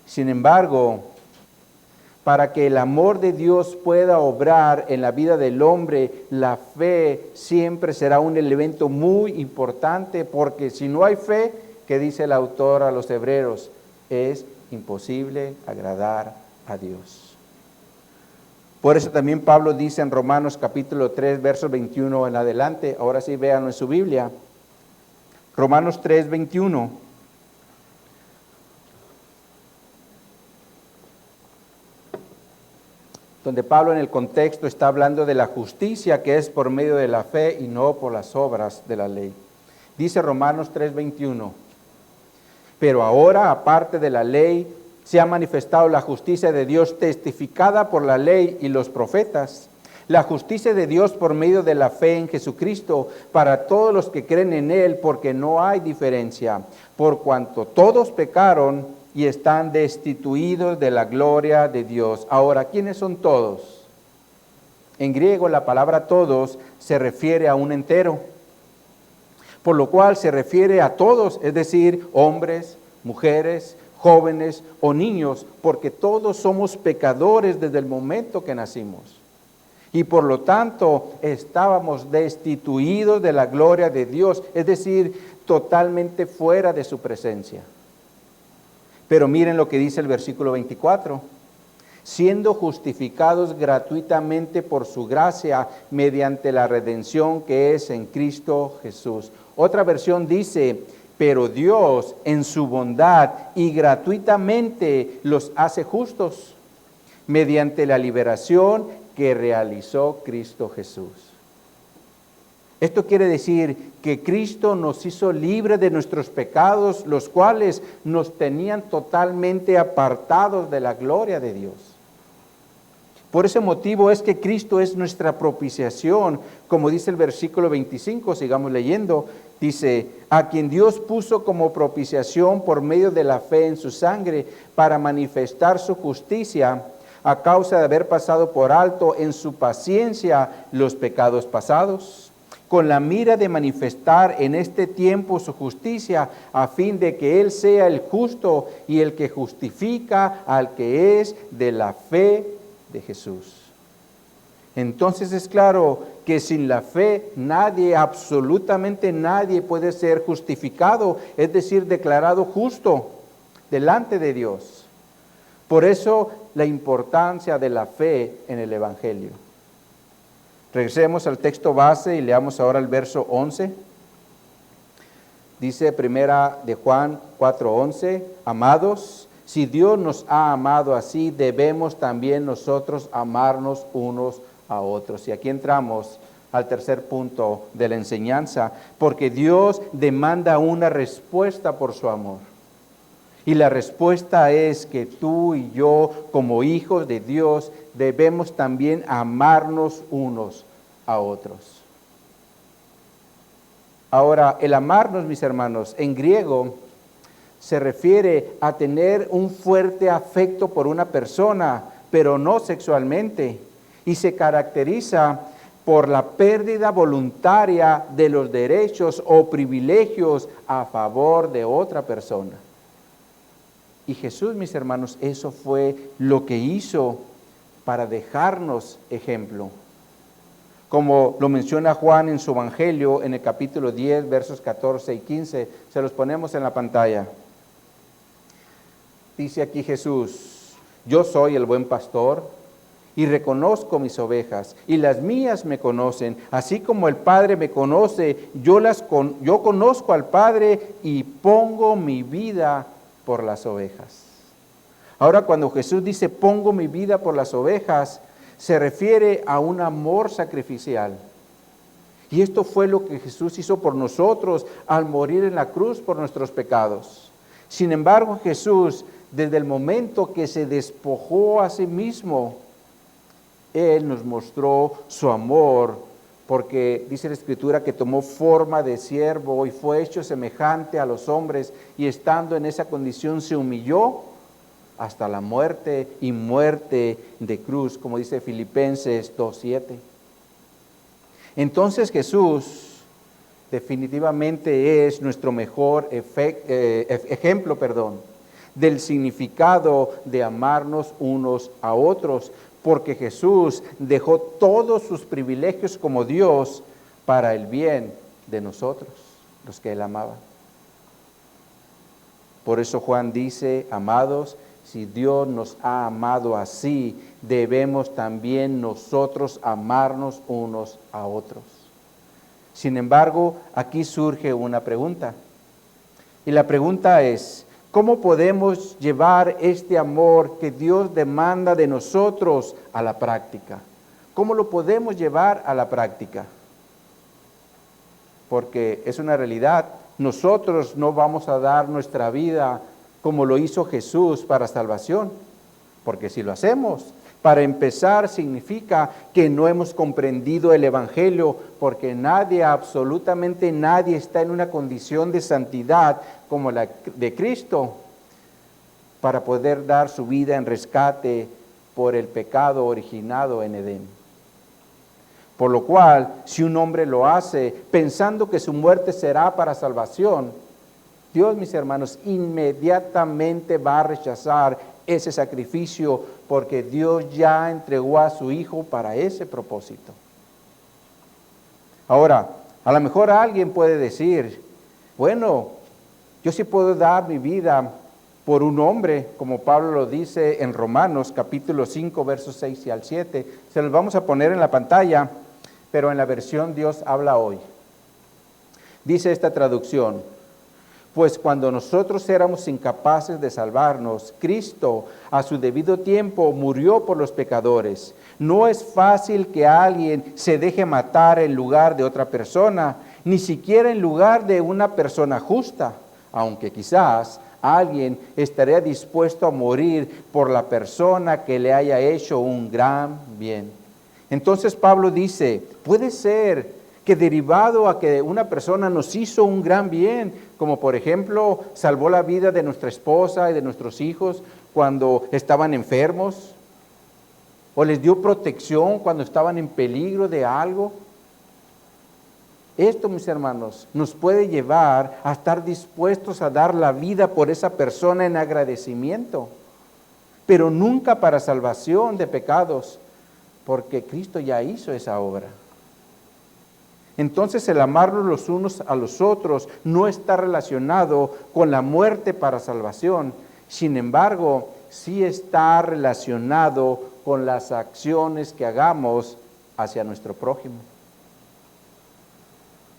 Sin embargo, para que el amor de Dios pueda obrar en la vida del hombre, la fe siempre será un elemento muy importante, porque si no hay fe, que dice el autor a los hebreos, es imposible agradar a Dios. Por eso también Pablo dice en Romanos capítulo 3, versos 21 en adelante, ahora sí véanlo en su Biblia, Romanos 3, 21. Donde Pablo en el contexto está hablando de la justicia que es por medio de la fe y no por las obras de la ley. Dice Romanos 3, 21. Pero ahora, aparte de la ley, se ha manifestado la justicia de Dios testificada por la ley y los profetas. La justicia de Dios por medio de la fe en Jesucristo para todos los que creen en Él, porque no hay diferencia, por cuanto todos pecaron y están destituidos de la gloria de Dios. Ahora, ¿quiénes son todos? En griego la palabra todos se refiere a un entero, por lo cual se refiere a todos, es decir, hombres, mujeres, jóvenes o niños, porque todos somos pecadores desde el momento que nacimos. Y por lo tanto estábamos destituidos de la gloria de Dios, es decir, totalmente fuera de su presencia. Pero miren lo que dice el versículo 24. Siendo justificados gratuitamente por su gracia mediante la redención que es en Cristo Jesús. Otra versión dice, pero Dios en su bondad y gratuitamente los hace justos mediante la liberación que realizó Cristo Jesús. Esto quiere decir que Cristo nos hizo libres de nuestros pecados, los cuales nos tenían totalmente apartados de la gloria de Dios. Por ese motivo es que Cristo es nuestra propiciación, como dice el versículo 25, sigamos leyendo, dice, a quien Dios puso como propiciación por medio de la fe en su sangre para manifestar su justicia a causa de haber pasado por alto en su paciencia los pecados pasados, con la mira de manifestar en este tiempo su justicia, a fin de que Él sea el justo y el que justifica al que es de la fe de Jesús. Entonces es claro que sin la fe nadie, absolutamente nadie puede ser justificado, es decir, declarado justo delante de Dios. Por eso la importancia de la fe en el Evangelio. Regresemos al texto base y leamos ahora el verso 11. Dice primera de Juan 4:11, amados, si Dios nos ha amado así, debemos también nosotros amarnos unos a otros. Y aquí entramos al tercer punto de la enseñanza, porque Dios demanda una respuesta por su amor. Y la respuesta es que tú y yo, como hijos de Dios, debemos también amarnos unos a otros. Ahora, el amarnos, mis hermanos, en griego se refiere a tener un fuerte afecto por una persona, pero no sexualmente, y se caracteriza por la pérdida voluntaria de los derechos o privilegios a favor de otra persona. Y Jesús, mis hermanos, eso fue lo que hizo para dejarnos ejemplo. Como lo menciona Juan en su Evangelio, en el capítulo 10, versos 14 y 15, se los ponemos en la pantalla. Dice aquí Jesús, yo soy el buen pastor y reconozco mis ovejas y las mías me conocen, así como el Padre me conoce, yo conozco al Padre y pongo mi vida por las ovejas. Ahora, cuando Jesús dice pongo mi vida por las ovejas, se refiere a un amor sacrificial. Y esto fue lo que Jesús hizo por nosotros al morir en la cruz por nuestros pecados. Sin embargo, Jesús, desde el momento que se despojó a sí mismo, Él nos mostró su amor, porque dice la Escritura que tomó forma de siervo y fue hecho semejante a los hombres, y estando en esa condición se humilló hasta la muerte y muerte de cruz, como dice Filipenses 2:7. Entonces Jesús definitivamente es nuestro mejor ejemplo del significado de amarnos unos a otros, porque Jesús dejó todos sus privilegios como Dios para el bien de nosotros, los que Él amaba. Por eso Juan dice, amados, si Dios nos ha amado así, debemos también nosotros amarnos unos a otros. Sin embargo, aquí surge una pregunta. Y la pregunta es, ¿cómo podemos llevar este amor que Dios demanda de nosotros a la práctica? ¿Cómo lo podemos llevar a la práctica? Porque es una realidad. Nosotros no vamos a dar nuestra vida como lo hizo Jesús para salvación, porque si lo hacemos, para empezar significa que no hemos comprendido el Evangelio, porque nadie, absolutamente nadie está en una condición de santidad como la de Cristo para poder dar su vida en rescate por el pecado originado en Edén. Por lo cual, si un hombre lo hace pensando que su muerte será para salvación, Dios, mis hermanos, inmediatamente va a rechazar ese sacrificio, porque Dios ya entregó a su Hijo para ese propósito. Ahora, a lo mejor alguien puede decir, bueno, yo sí puedo dar mi vida por un hombre, como Pablo lo dice en Romanos capítulo 5, versos 6 y al 7. Se los vamos a poner en la pantalla, pero en la versión Dios habla hoy. Dice esta traducción, pues cuando nosotros éramos incapaces de salvarnos, Cristo a su debido tiempo murió por los pecadores. No es fácil que alguien se deje matar en lugar de otra persona, ni siquiera en lugar de una persona justa, aunque quizás alguien estaría dispuesto a morir por la persona que le haya hecho un gran bien. Entonces Pablo dice, puede ser que derivado a que una persona nos hizo un gran bien, como por ejemplo salvó la vida de nuestra esposa y de nuestros hijos cuando estaban enfermos, o les dio protección cuando estaban en peligro de algo. Esto, mis hermanos, nos puede llevar a estar dispuestos a dar la vida por esa persona en agradecimiento, pero nunca para salvación de pecados, porque Cristo ya hizo esa obra. Entonces el amarnos los unos a los otros no está relacionado con la muerte para salvación, sin embargo, sí está relacionado con las acciones que hagamos hacia nuestro prójimo.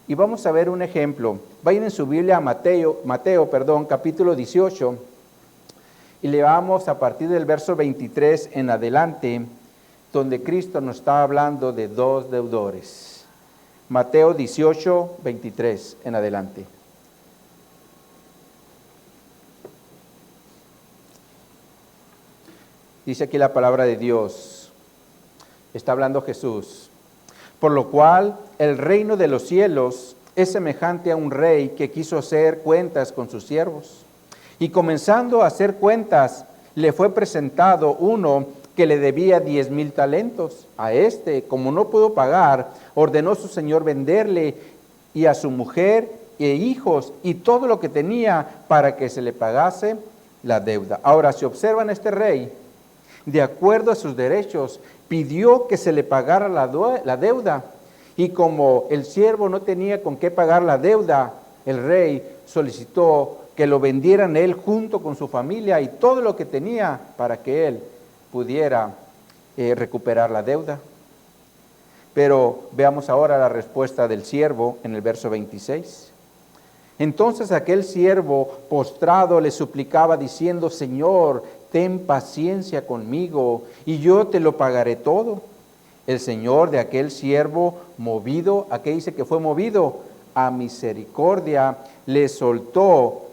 Y vamos a ver un ejemplo. Vayan en su Biblia a Mateo, capítulo 18, y leamos a partir del verso 23 en adelante, donde Cristo nos está hablando de dos deudores. Mateo 18, 23 en adelante. Dice aquí la palabra de Dios. Está hablando Jesús. Por lo cual el reino de los cielos es semejante a un rey que quiso hacer cuentas con sus siervos. Y comenzando a hacer cuentas, le fue presentado uno que le debía 10,000 talentos. A este, como no pudo pagar, ordenó su señor venderle y a su mujer e hijos y todo lo que tenía para que se le pagase la deuda. Ahora, si observan, este rey, de acuerdo a sus derechos, pidió que se le pagara la deuda. Y como el siervo no tenía con qué pagar la deuda, el rey solicitó que lo vendieran él junto con su familia y todo lo que tenía para que él pudiera recuperar la deuda. Pero veamos ahora la respuesta del siervo en el verso 26. Entonces aquel siervo postrado le suplicaba diciendo, Señor, ten paciencia conmigo y yo te lo pagaré todo. El señor de aquel siervo movido, ¿a qué dice que fue movido? A misericordia, le soltó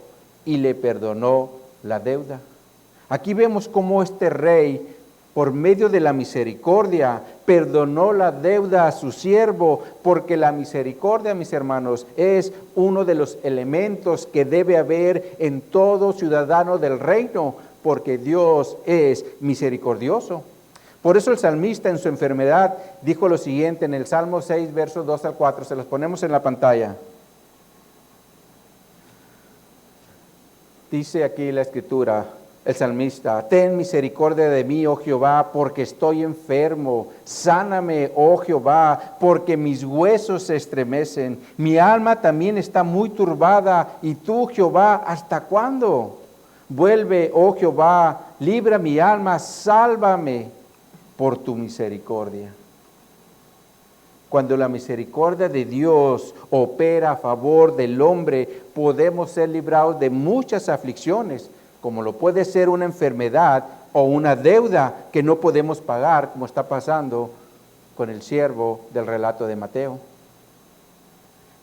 y le perdonó la deuda. Aquí vemos cómo este rey, por medio de la misericordia, perdonó la deuda a su siervo, porque la misericordia, mis hermanos, es uno de los elementos que debe haber en todo ciudadano del reino, porque Dios es misericordioso. Por eso el salmista en su enfermedad dijo lo siguiente en el Salmo 6, versos 2 al 4, se los ponemos en la pantalla. Dice aquí la escritura, el salmista, ten misericordia de mí, oh Jehová, porque estoy enfermo. Sáname, oh Jehová, porque mis huesos se estremecen. Mi alma también está muy turbada. Y tú, Jehová, ¿hasta cuándo? Vuelve, oh Jehová, libra mi alma, sálvame por tu misericordia. Cuando la misericordia de Dios opera a favor del hombre, podemos ser librados de muchas aflicciones, como lo puede ser una enfermedad o una deuda que no podemos pagar, como está pasando con el siervo del relato de Mateo.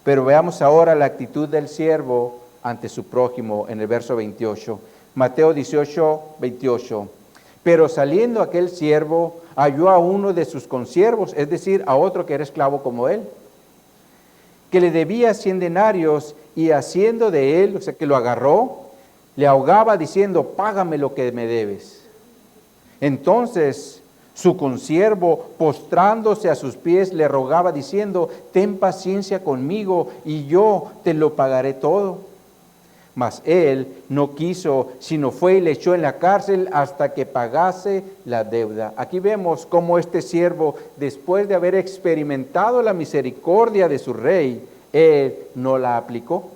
Pero veamos ahora la actitud del siervo ante su prójimo en el verso 28. Mateo 18, 28. Pero saliendo aquel siervo, halló a uno de sus consiervos, es decir, a otro que era esclavo como él, que le debía 100 denarios y haciendo de él, o sea, que lo agarró, le ahogaba diciendo, págame lo que me debes. Entonces su consiervo, postrándose a sus pies, le rogaba diciendo, ten paciencia conmigo y yo te lo pagaré todo. Mas él no quiso, sino fue y le echó en la cárcel hasta que pagase la deuda. Aquí vemos cómo este siervo, después de haber experimentado la misericordia de su rey, él no la aplicó.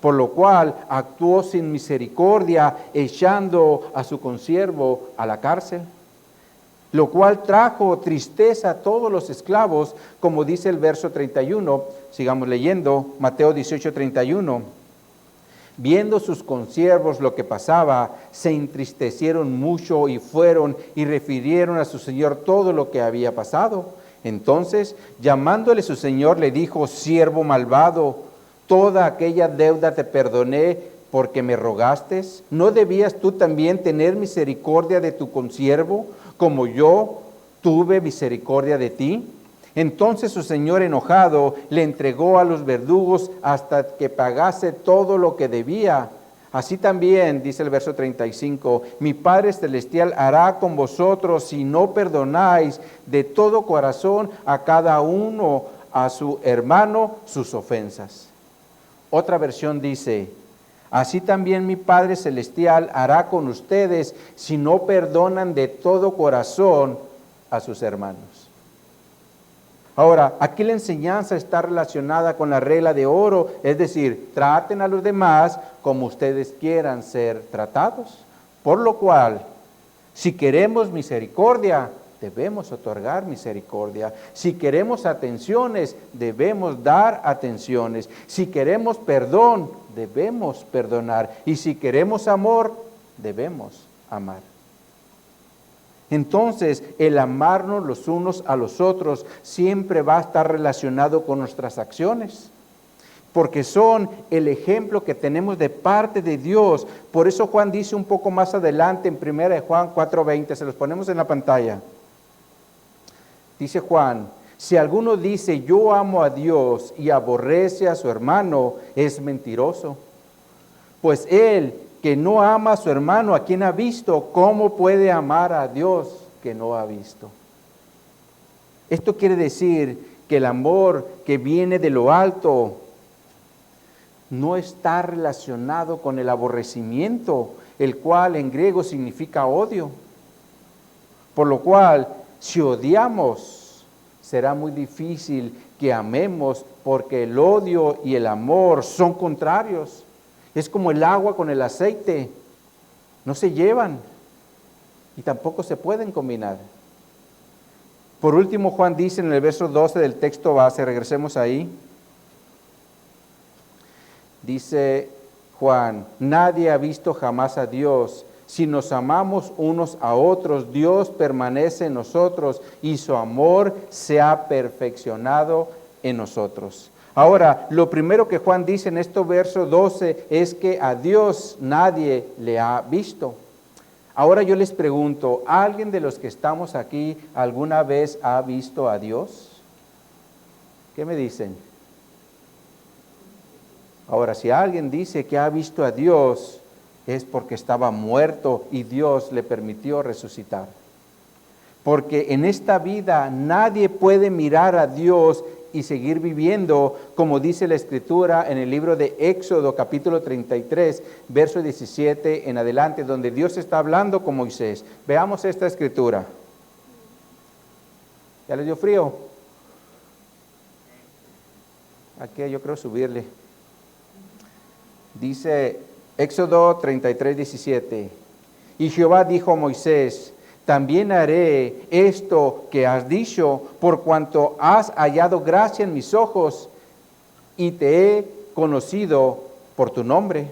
Por lo cual actuó sin misericordia, echando a su consiervo a la cárcel. Lo cual trajo tristeza a todos los esclavos, como dice el verso 31. Sigamos leyendo, Mateo 18, 31. Viendo sus consiervos lo que pasaba, se entristecieron mucho y fueron y refirieron a su señor todo lo que había pasado. Entonces, llamándole su señor, le dijo, siervo malvado, toda aquella deuda te perdoné porque me rogaste? ¿No debías tú también tener misericordia de tu consiervo, como yo tuve misericordia de ti? Entonces su señor enojado le entregó a los verdugos hasta que pagase todo lo que debía. Así también, dice el verso 35, mi Padre Celestial hará con vosotros si no perdonáis de todo corazón a cada uno, a su hermano, sus ofensas. Otra versión dice, así también mi Padre Celestial hará con ustedes si no perdonan de todo corazón a sus hermanos. Ahora, aquí la enseñanza está relacionada con la regla de oro, es decir, traten a los demás como ustedes quieran ser tratados. Por lo cual, si queremos misericordia, debemos otorgar misericordia. Si queremos atenciones, debemos dar atenciones. Si queremos perdón, debemos perdonar. Y si queremos amor, debemos amar. Entonces, el amarnos los unos a los otros siempre va a estar relacionado con nuestras acciones, porque son el ejemplo que tenemos de parte de Dios. Por eso Juan dice un poco más adelante en 1 Juan 4:20, se los ponemos en la pantalla. Dice Juan, si alguno dice yo amo a Dios y aborrece a su hermano, es mentiroso. Pues él que no ama a su hermano, a quien ha visto, ¿cómo puede amar a Dios que no ha visto? Esto quiere decir que el amor que viene de lo alto no está relacionado con el aborrecimiento, el cual en griego significa odio. Por lo cual, si odiamos, será muy difícil que amemos, porque el odio y el amor son contrarios. Es como el agua con el aceite, no se llevan y tampoco se pueden combinar. Por último, Juan dice en el verso 12 del texto base, regresemos ahí. Dice Juan, nadie ha visto jamás a Dios. Si nos amamos unos a otros, Dios permanece en nosotros y su amor se ha perfeccionado en nosotros. Ahora, lo primero que Juan dice en este verso 12 es que a Dios nadie le ha visto. Ahora yo les pregunto, ¿alguien de los que estamos aquí alguna vez ha visto a Dios? ¿Qué me dicen? Ahora, si alguien dice que ha visto a Dios, es porque estaba muerto y Dios le permitió resucitar. Porque en esta vida nadie puede mirar a Dios y seguir viviendo, como dice la Escritura en el libro de Éxodo, capítulo 33, verso 17 en adelante, donde Dios está hablando con Moisés. Veamos esta Escritura. ¿Ya les dio frío? Aquí yo creo subirle. Dice Éxodo 33, 17. Y Jehová dijo a Moisés, también haré esto que has dicho, por cuanto has hallado gracia en mis ojos y te he conocido por tu nombre.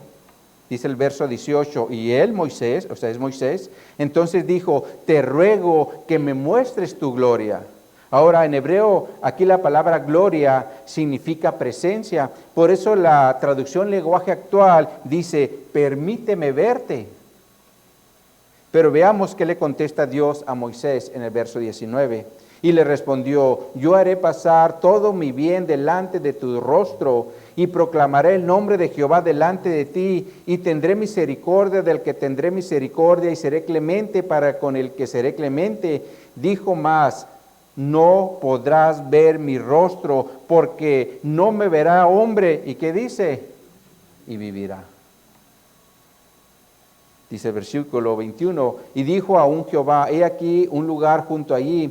Dice el verso 18, y él, Moisés, o sea, es Moisés, entonces dijo, te ruego que me muestres tu gloria. Ahora, en hebreo, aquí la palabra gloria significa presencia. Por eso la traducción lenguaje actual dice, permíteme verte. Pero veamos qué le contesta Dios a Moisés en el verso 19. Y le respondió, yo haré pasar todo mi bien delante de tu rostro y proclamaré el nombre de Jehová delante de ti y tendré misericordia del que tendré misericordia y seré clemente para con el que seré clemente. Dijo más, no podrás ver mi rostro porque no me verá hombre. ¿Y qué dice? Y vivirá. Dice el versículo 21, y dijo aún Jehová, he aquí un lugar junto allí,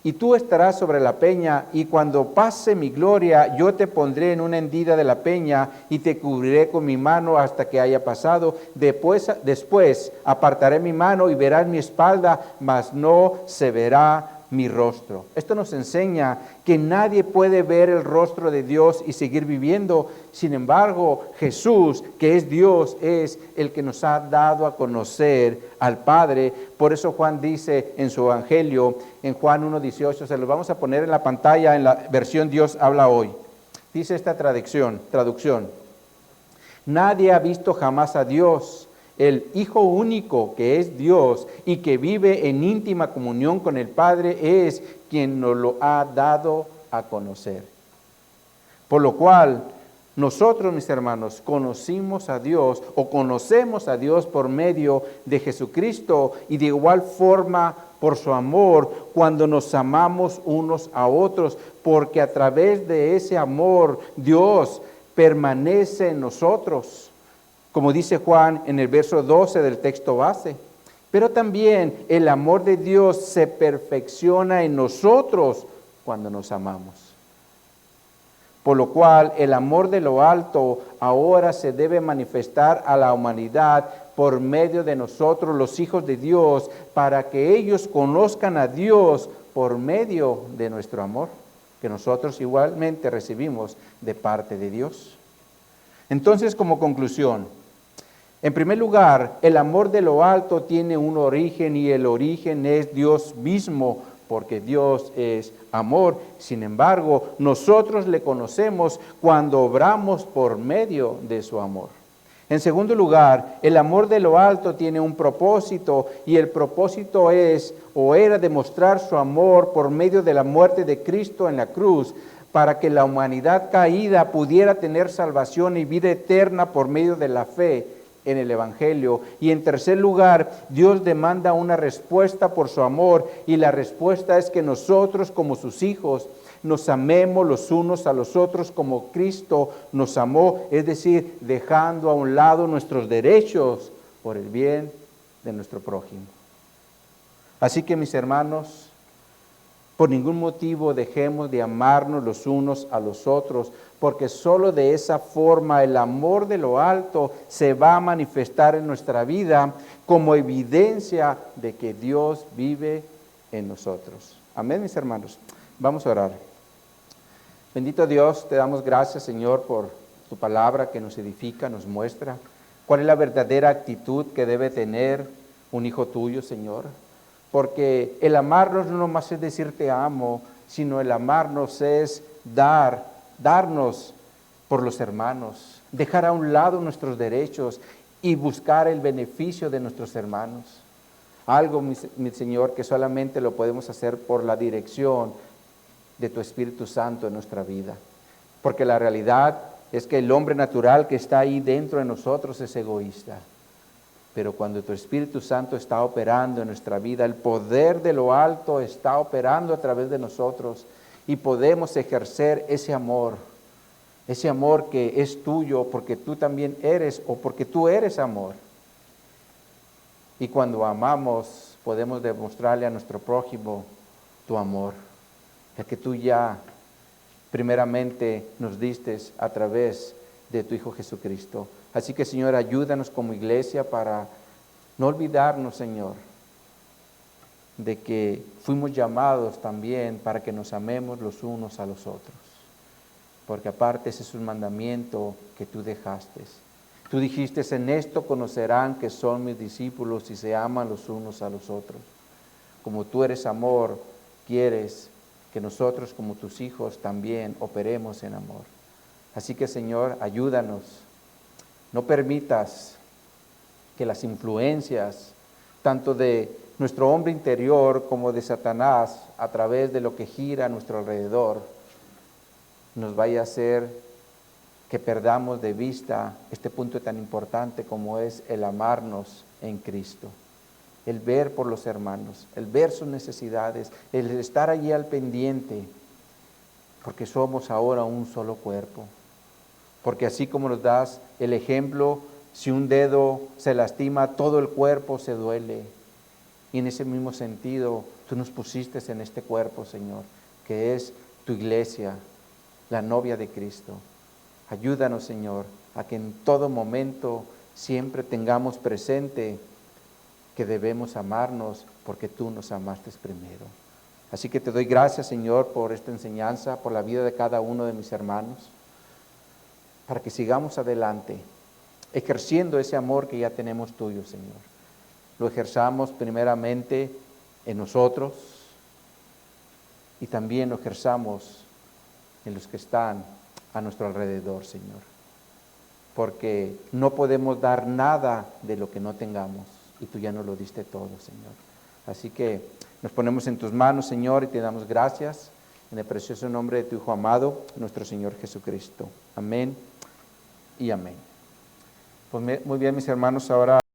y tú estarás sobre la peña, y cuando pase mi gloria, yo te pondré en una hendida de la peña, y te cubriré con mi mano hasta que haya pasado. Después apartaré mi mano y verás mi espalda, mas no se verá mi rostro. Esto nos enseña que nadie puede ver el rostro de Dios y seguir viviendo. Sin embargo, Jesús, que es Dios, es el que nos ha dado a conocer al Padre. Por eso Juan dice en su Evangelio, en Juan 1:18, se lo vamos a poner en la pantalla en la versión Dios habla hoy. Dice esta traducción, Nadie ha visto jamás a Dios. El Hijo único que es Dios y que vive en íntima comunión con el Padre es quien nos lo ha dado a conocer. Por lo cual, nosotros, mis hermanos, conocimos a Dios o conocemos a Dios por medio de Jesucristo y de igual forma por su amor cuando nos amamos unos a otros, porque a través de ese amor Dios permanece en nosotros, como dice Juan en el verso 12 del texto base. Pero también el amor de Dios se perfecciona en nosotros cuando nos amamos. Por lo cual el amor de lo alto ahora se debe manifestar a la humanidad por medio de nosotros, los hijos de Dios, para que ellos conozcan a Dios por medio de nuestro amor, que nosotros igualmente recibimos de parte de Dios. Entonces, como conclusión, en primer lugar, el amor de lo alto tiene un origen y el origen es Dios mismo, porque Dios es amor. Sin embargo, nosotros le conocemos cuando obramos por medio de su amor. En segundo lugar, el amor de lo alto tiene un propósito y el propósito es o era demostrar su amor por medio de la muerte de Cristo en la cruz, para que la humanidad caída pudiera tener salvación y vida eterna por medio de la fe en el Evangelio. Y en tercer lugar, Dios demanda una respuesta por su amor, y la respuesta es que nosotros como sus hijos nos amemos los unos a los otros como Cristo nos amó, es decir, dejando a un lado nuestros derechos por el bien de nuestro prójimo. Así que, mis hermanos, por ningún motivo dejemos de amarnos los unos a los otros, porque solo de esa forma el amor de lo alto se va a manifestar en nuestra vida como evidencia de que Dios vive en nosotros. Amén, mis hermanos. Vamos a orar. Bendito Dios, te damos gracias, Señor, por tu palabra que nos edifica, nos muestra cuál es la verdadera actitud que debe tener un hijo tuyo, Señor. Porque el amarnos no nomás es decir te amo, sino el amarnos es darnos por los hermanos, dejar a un lado nuestros derechos y buscar el beneficio de nuestros hermanos. Algo, mi Señor, que solamente lo podemos hacer por la dirección de tu Espíritu Santo en nuestra vida. Porque la realidad es que el hombre natural que está ahí dentro de nosotros es egoísta. Pero cuando tu Espíritu Santo está operando en nuestra vida, el poder de lo alto está operando a través de nosotros y podemos ejercer ese amor que es tuyo porque tú también eres o porque tú eres amor. Y cuando amamos podemos demostrarle a nuestro prójimo tu amor, el que tú ya primeramente nos diste a través de tu Hijo Jesucristo. Así que, Señor, ayúdanos como iglesia para no olvidarnos, Señor, de que fuimos llamados también para que nos amemos los unos a los otros. Porque aparte ese es un mandamiento que tú dejaste. Tú dijiste, en esto conocerán que son mis discípulos si se aman los unos a los otros. Como tú eres amor, quieres que nosotros como tus hijos también operemos en amor. Así que, Señor, ayúdanos. No permitas que las influencias, tanto de nuestro hombre interior como de Satanás, a través de lo que gira a nuestro alrededor, nos vaya a hacer que perdamos de vista este punto tan importante como es el amarnos en Cristo. El ver por los hermanos, el ver sus necesidades, el estar allí al pendiente, porque somos ahora un solo cuerpo. Porque así como nos das el ejemplo, si un dedo se lastima, todo el cuerpo se duele. Y en ese mismo sentido, tú nos pusiste en este cuerpo, Señor, que es tu iglesia, la novia de Cristo. Ayúdanos, Señor, a que en todo momento siempre tengamos presente que debemos amarnos porque tú nos amaste primero. Así que te doy gracias, Señor, por esta enseñanza, por la vida de cada uno de mis hermanos, para que sigamos adelante, ejerciendo ese amor que ya tenemos tuyo, Señor. Lo ejerzamos primeramente en nosotros y también lo ejerzamos en los que están a nuestro alrededor, Señor. porque no podemos dar nada de lo que no tengamos, y tú ya nos lo diste todo, Señor. Así que nos ponemos en tus manos, Señor, y te damos gracias en el precioso nombre de tu Hijo amado, nuestro Señor Jesucristo. Amén y amén. Pues muy bien, mis hermanos, ahora